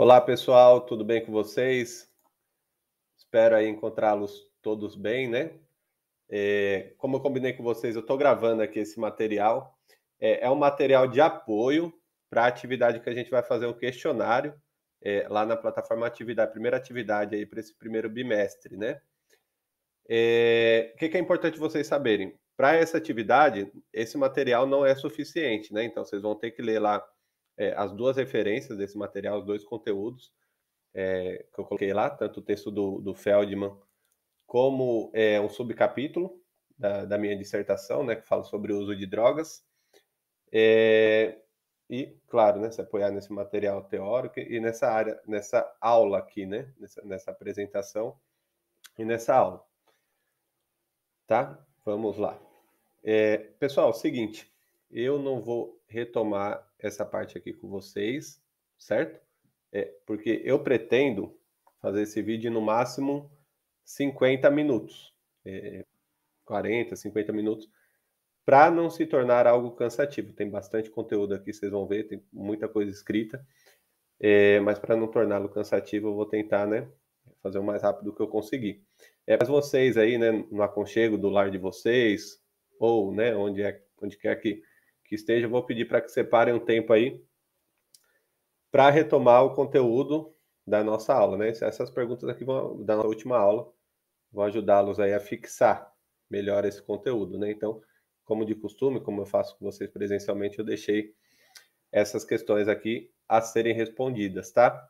Olá, pessoal, tudo bem com vocês? Espero aí encontrá-los todos bem, né? Como eu combinei com vocês, eu estou gravando aqui esse material. É um material de apoio para a atividade que a gente vai fazer um questionário lá na plataforma Atividade, primeira atividade aí para esse primeiro bimestre, né? O que é importante vocês saberem? Para essa atividade, esse material não é suficiente, né? Então, vocês vão ter que ler lá as duas referências desse material, os dois conteúdos que eu coloquei lá, tanto o texto do Feldman como um subcapítulo da minha dissertação, né, que fala sobre o uso de drogas. E, claro, né, se apoiar nesse material teórico e nessa aula aqui, né, nessa apresentação e nessa aula. Tá? Vamos lá. Pessoal, seguinte, eu não vou retomar essa parte aqui com vocês, certo? Porque eu pretendo fazer esse vídeo no máximo 50 minutos, 40, 50 minutos, para não se tornar algo cansativo. Tem bastante conteúdo aqui, vocês vão ver, tem muita coisa escrita, mas para não torná-lo cansativo, eu vou tentar, né, fazer o mais rápido que eu conseguir. Mas vocês aí, né, no aconchego do lar de vocês, ou, né, onde quer que esteja, eu vou pedir para que separem um tempo aí para retomar o conteúdo da nossa aula, né? Essas perguntas aqui da nossa última aula vão ajudá-los aí a fixar melhor esse conteúdo, né? Então, como de costume, como eu faço com vocês presencialmente, eu deixei essas questões aqui a serem respondidas, tá?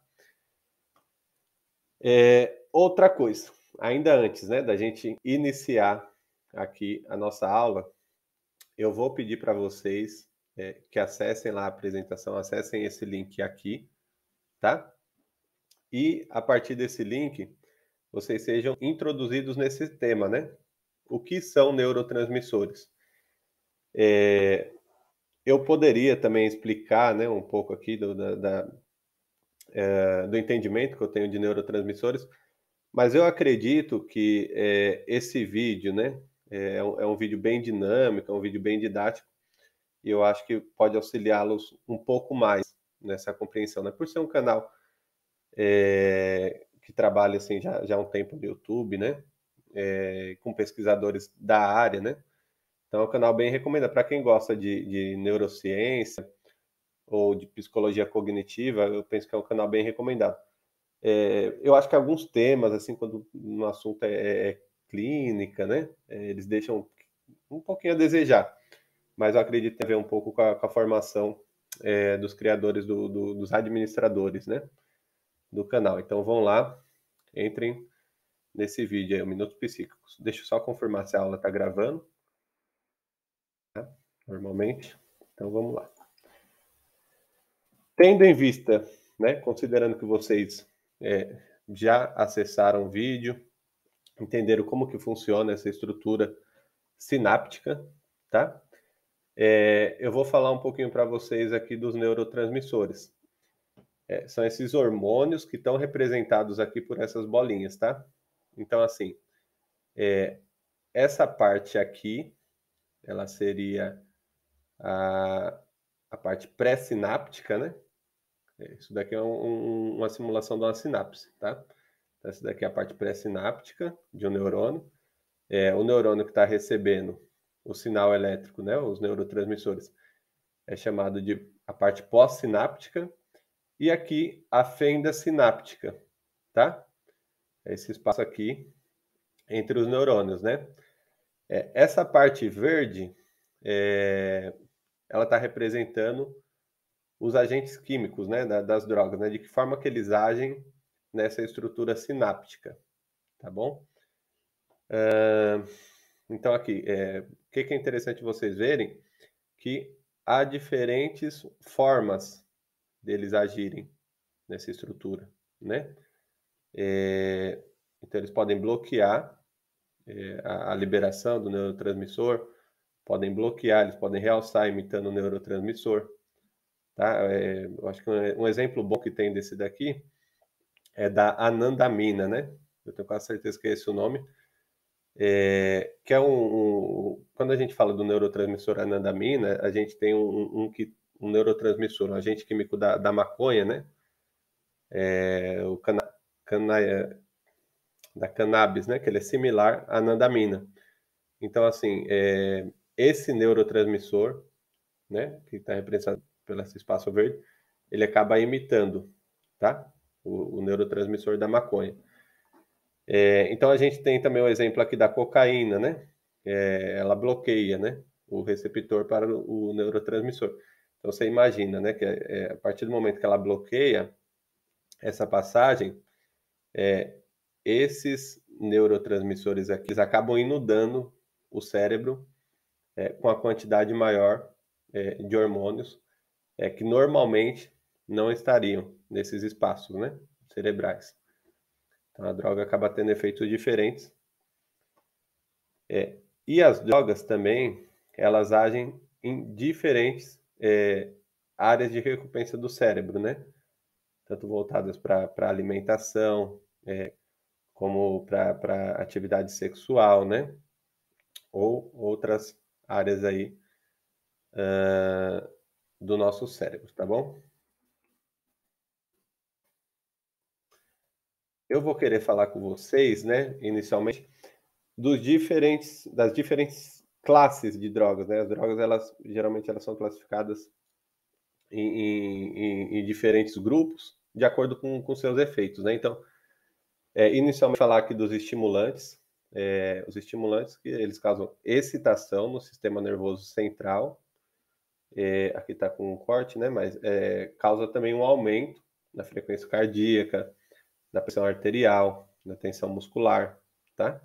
Outra coisa, ainda antes, né, da gente iniciar aqui a nossa aula, eu vou pedir para vocês que acessem lá a apresentação, acessem esse link aqui, tá? E a partir desse link, vocês sejam introduzidos nesse tema, né? O que são neurotransmissores? Eu poderia também explicar, né, um pouco aqui do entendimento que eu tenho de neurotransmissores, mas eu acredito que esse vídeo, né, é um vídeo bem dinâmico, é um vídeo bem didático, e eu acho que pode auxiliá-los um pouco mais nessa compreensão, né? Por ser um canal que trabalha assim já há um tempo no YouTube, né? Com pesquisadores da área, né? Então é um canal bem recomendado para quem gosta de neurociência ou de psicologia cognitiva. Eu penso que é um canal bem recomendado. Eu acho que alguns temas, assim, quando um assunto é clínica, né? Eles deixam um pouquinho a desejar, mas eu acredito que tem a ver um pouco com a formação dos criadores, dos administradores, né? Do canal. Então vão lá, entrem nesse vídeo aí, o Minutos Psíquicos. Deixa eu só confirmar se a aula está gravando, tá? Normalmente. Então vamos lá. Tendo em vista, né, considerando que vocês já acessaram o vídeo, entenderam como que funciona essa estrutura sináptica, tá? Eu vou falar um pouquinho para vocês aqui dos neurotransmissores. São esses hormônios que estão representados aqui por essas bolinhas, tá? Então, assim, essa parte aqui, ela seria a parte pré-sináptica, né? Isso daqui é uma simulação de uma sinapse, tá? Então, essa daqui é a parte pré-sináptica de um neurônio. O neurônio que está recebendo o sinal elétrico, né? Os neurotransmissores, é chamado de a parte pós-sináptica. E aqui a fenda sináptica, tá? Esse espaço aqui entre os neurônios, né? Essa parte verde, ela está representando os agentes químicos, né, das drogas, né, de que forma que eles agem nessa estrutura sináptica, tá bom? Então aqui, o que é interessante vocês verem que há diferentes formas deles agirem nessa estrutura, né? Então eles podem bloquear a liberação do neurotransmissor, podem bloquear, eles podem realçar imitando o neurotransmissor, tá? Eu acho que um exemplo bom que tem desse daqui é da anandamina, né? Eu tenho quase certeza que é esse o nome. Que é quando a gente fala do neurotransmissor anandamina, a gente tem um neurotransmissor, um agente químico da maconha, né? o da cannabis, né? Que ele é similar à anandamina. Então, assim, esse neurotransmissor, né? Que está representado pelo esse espaço verde, ele acaba imitando, tá? O neurotransmissor da maconha. Então, a gente tem também o exemplo aqui da cocaína, né? Ela bloqueia, né? O receptor para o neurotransmissor. Então, você imagina, né? Que a partir do momento que ela bloqueia essa passagem, esses neurotransmissores aqui eles acabam inundando o cérebro com a quantidade maior de hormônios que normalmente não estariam nesses espaços, né? Cerebrais. Então, a droga acaba tendo efeitos diferentes. E as drogas também, elas agem em diferentes áreas de recompensa do cérebro, né? Tanto voltadas para alimentação, como para atividade sexual, né? Ou outras áreas aí do nosso cérebro, tá bom? Eu vou querer falar com vocês, né, inicialmente, das diferentes classes de drogas, né? As drogas, elas geralmente elas são classificadas em diferentes grupos de acordo com seus efeitos, né? Então, inicialmente falar aqui dos estimulantes, os estimulantes que eles causam excitação no sistema nervoso central, aqui está com um corte, né? Mas causa também um aumento na frequência cardíaca, da pressão arterial, da tensão muscular, tá?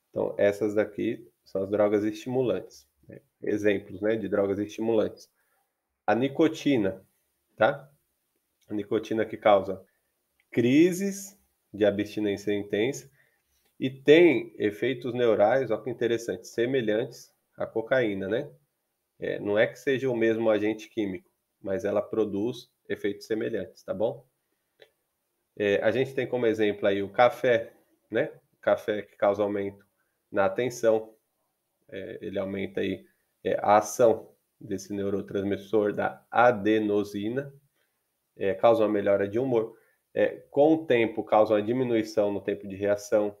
Então, essas daqui são as drogas estimulantes, né? Exemplos, né, de drogas estimulantes. A nicotina, tá? A nicotina que causa crises de abstinência intensa e tem efeitos neurais, olha que interessante, semelhantes à cocaína, né? Não é que seja o mesmo agente químico, mas ela produz efeitos semelhantes, tá bom? A gente tem como exemplo aí o café, né? O café que causa aumento na atenção, ele aumenta aí a ação desse neurotransmissor da adenosina, causa uma melhora de humor. Com o tempo, causa uma diminuição no tempo de reação.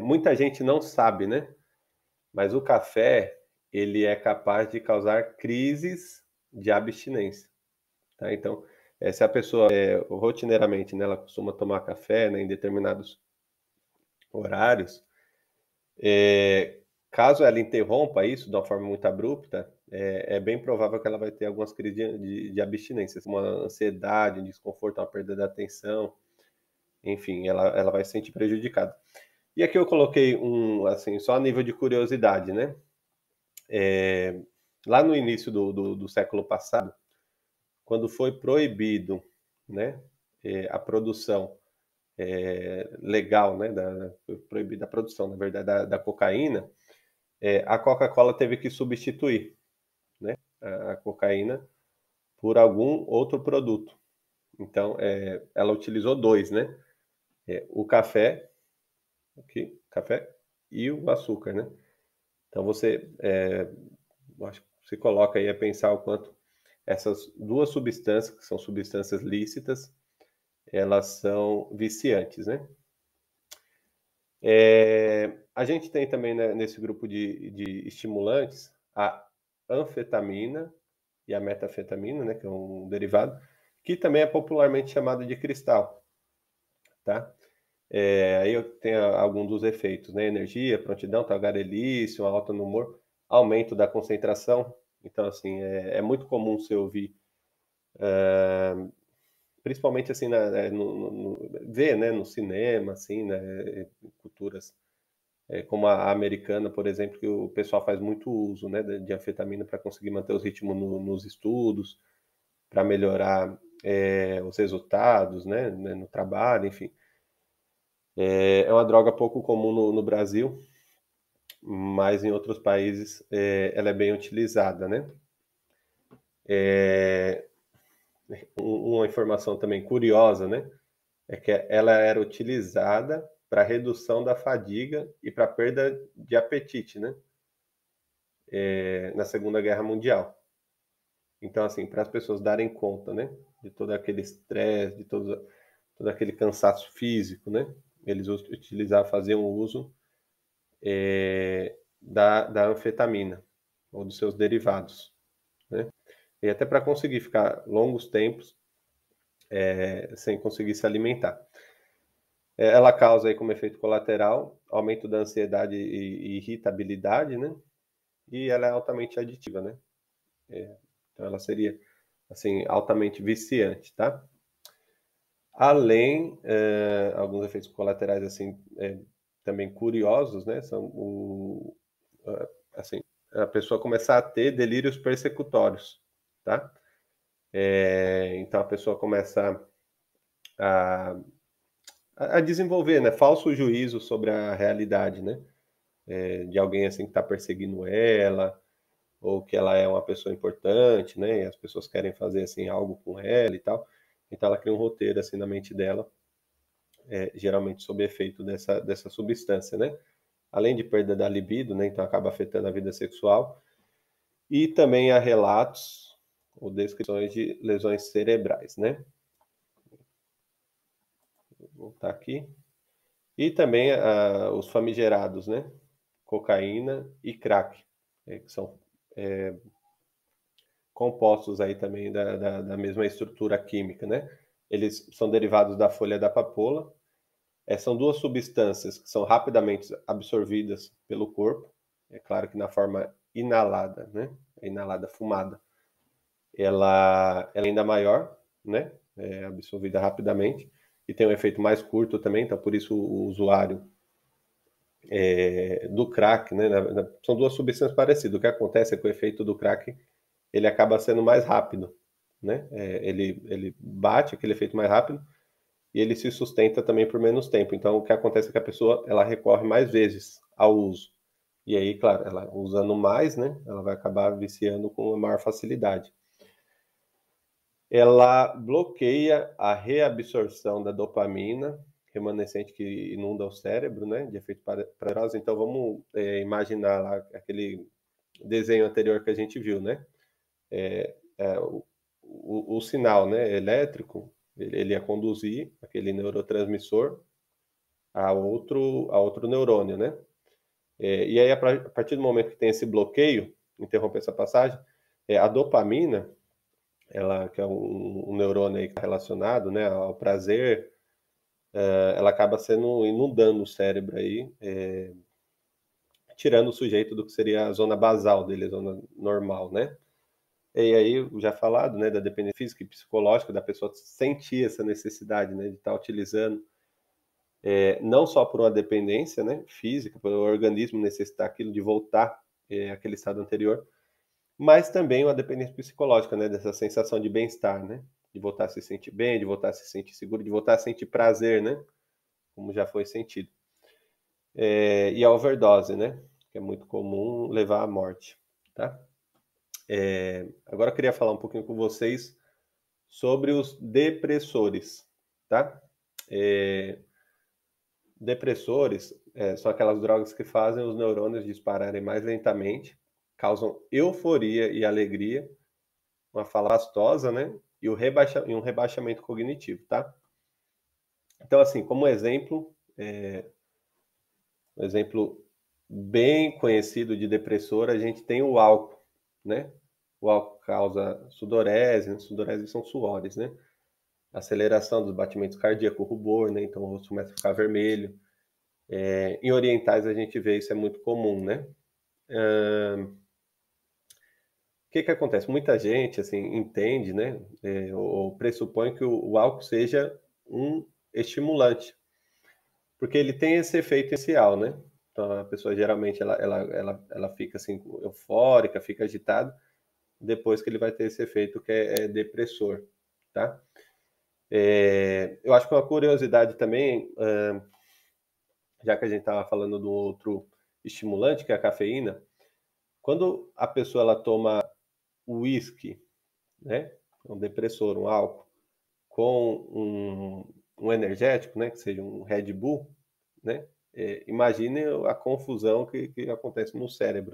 Muita gente não sabe, né? Mas o café, ele é capaz de causar crises de abstinência, tá? Então, se a pessoa rotineiramente, né, ela costuma tomar café, né, em determinados horários, caso ela interrompa isso de uma forma muito abrupta, é bem provável que ela vai ter algumas crises de abstinência, uma ansiedade, um desconforto, uma perda da atenção, enfim, ela vai se sentir prejudicada. E aqui eu coloquei assim, só a nível de curiosidade, né? Lá no início do século passado, quando foi proibido, né, a produção legal, né, foi proibida a produção, na verdade, da cocaína, a Coca-Cola teve que substituir, né, a cocaína por algum outro produto. Então, ela utilizou dois, né? O café, aqui, café e o açúcar, né? Então, acho que você coloca aí a pensar o quanto essas duas substâncias, que são substâncias lícitas, elas são viciantes, né? A gente tem também, né, nesse grupo de estimulantes a anfetamina e a metafetamina, né, que é um derivado, que também é popularmente chamado de cristal, tá? Aí eu tenho alguns dos efeitos, né? Energia, prontidão, tagarelice, uma alta no humor, aumento da concentração. Então, assim, muito comum você ouvir, principalmente assim, ver, né, no cinema, assim, né, culturas como a americana, por exemplo, que o pessoal faz muito uso, né, de anfetamina para conseguir manter os ritmos nos estudos, para melhorar os resultados, né, no trabalho, enfim. É uma droga pouco comum no Brasil, mas em outros países ela é bem utilizada, né? Uma informação também curiosa, né? É que ela era utilizada para redução da fadiga e para perda de apetite, né? Na Segunda Guerra Mundial. Então, assim, para as pessoas darem conta, né, de todo aquele estresse, de todo aquele cansaço físico, né, eles faziam uso da anfetamina ou dos seus derivados, né? E até para conseguir ficar longos tempos sem conseguir se alimentar. Ela causa aí como efeito colateral aumento da ansiedade e irritabilidade, né? E ela é altamente aditiva, né? Então ela seria assim altamente viciante, tá? Além alguns efeitos colaterais assim também curiosos, né? São assim a pessoa começar a ter delírios persecutórios, tá? Então a pessoa começa a, a desenvolver, né, falso juízo sobre a realidade, né, de alguém assim que está perseguindo ela, ou que ela é uma pessoa importante, né, e as pessoas querem fazer assim algo com ela e tal. Então ela cria um roteiro assim na mente dela, geralmente sob efeito dessa substância, né. Além de perda da libido, né, então acaba afetando a vida sexual, e também há relatos ou descrições de lesões cerebrais, né. Vou voltar aqui. E também os famigerados, né? Cocaína e crack, que são compostos aí também da mesma estrutura química, né? Eles são derivados da folha da papoula. São duas substâncias que são rapidamente absorvidas pelo corpo. É claro que na forma inalada, né? Inalada fumada. Ela é ainda maior, né? É absorvida rapidamente e tem um efeito mais curto também, então por isso o usuário do crack, né? São duas substâncias parecidas. O que acontece é que o efeito do crack ele acaba sendo mais rápido, né? Ele bate aquele efeito mais rápido e ele se sustenta também por menos tempo. Então, o que acontece é que a pessoa ela recorre mais vezes ao uso. E aí, claro, ela usando mais, né? Ela vai acabar viciando com uma maior facilidade. Ela bloqueia a reabsorção da dopamina remanescente que inunda o cérebro, né, de efeito prazeroso. Então vamos imaginar lá aquele desenho anterior que a gente viu, né? O sinal, né, elétrico, ele ia conduzir aquele neurotransmissor a outro neurônio, né? E aí a partir do momento que tem esse bloqueio, interrompe essa passagem, a dopamina ela que é um neurônio aí que está relacionado, né, ao prazer, ela acaba sendo inundando o cérebro aí, tirando o sujeito do que seria a zona basal dele, a zona normal, né? E aí, já falado, né, da dependência física e psicológica, da pessoa sentir essa necessidade, né, de estar utilizando, não só por uma dependência, né, física, pelo organismo necessitar aquilo de voltar àquele estado anterior, mas também uma dependência psicológica, né, dessa sensação de bem-estar, né, de voltar a se sentir bem, de voltar a se sentir seguro, de voltar a sentir prazer, né, como já foi sentido. E a overdose, né, que é muito comum levar à morte, tá? Agora eu queria falar um pouquinho com vocês sobre os depressores, tá? Depressores são aquelas drogas que fazem os neurônios dispararem mais lentamente, causam euforia e alegria, uma fala pastosa, né? E um rebaixamento cognitivo, tá? Então, assim, como exemplo, um exemplo bem conhecido de depressor, a gente tem o álcool, né? O álcool causa sudorese, né? Sudorese são suores, né? Aceleração dos batimentos cardíacos, rubor, né? Então o rosto começa a ficar vermelho. Em orientais a gente vê isso, é muito comum, né? O que acontece? Muita gente, assim, entende, né? Ou pressupõe que o álcool seja um estimulante, porque ele tem esse efeito inicial, né? Então a pessoa geralmente ela fica assim eufórica, fica agitada, depois que ele vai ter esse efeito que é depressor, tá? Eu acho que uma curiosidade também, já que a gente estava falando do outro estimulante, que é a cafeína, quando a pessoa ela toma uísque, né, um depressor, um álcool, com um energético, né, que seja um Red Bull, né, imagine a confusão que acontece no cérebro.